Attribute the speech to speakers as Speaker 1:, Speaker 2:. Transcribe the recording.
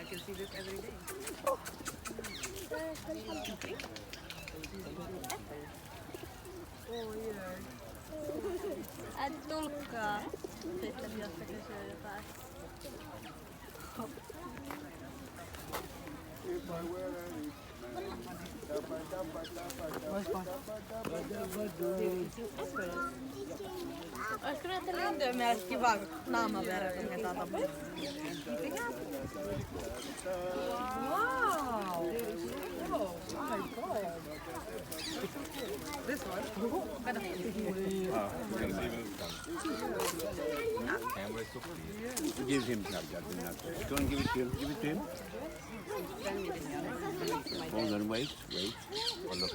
Speaker 1: can see this every day.
Speaker 2: Tulkkaa sitten, jos se kysyy jotain. Olisiko näitä lintujen mielestä kiva, kun naamaverot otetaan tapaa?
Speaker 1: Wow! Oh my god! This one?
Speaker 3: Gonna see when it comes. Camera is so clear.
Speaker 4: Give him charger. Don't give it to him. Give it to him. Hold on, wait.
Speaker 3: Oh, look.